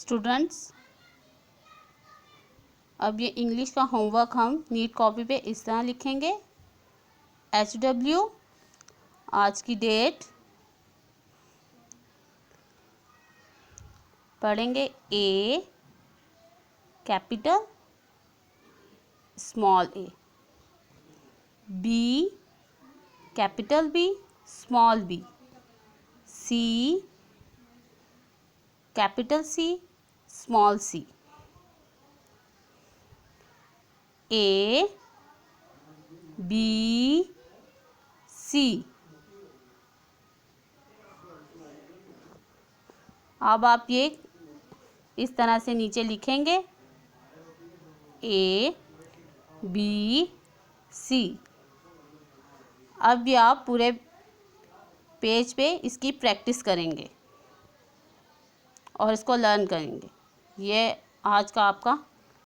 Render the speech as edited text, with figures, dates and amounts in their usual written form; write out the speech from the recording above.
Students, अब ये English का होमवर्क हम नीट कॉपी पे इस तरह लिखेंगे। HW, आज की डेट, पढ़ेंगे A capital small a, B capital B small b, C capital C small c, A B C। अब आप ये इस तरह से नीचे लिखेंगे A B C। अब ये आप पूरे पेज पे इसकी प्रैक्टिस करेंगे और इसको लर्न करेंगे। ये आज का आपका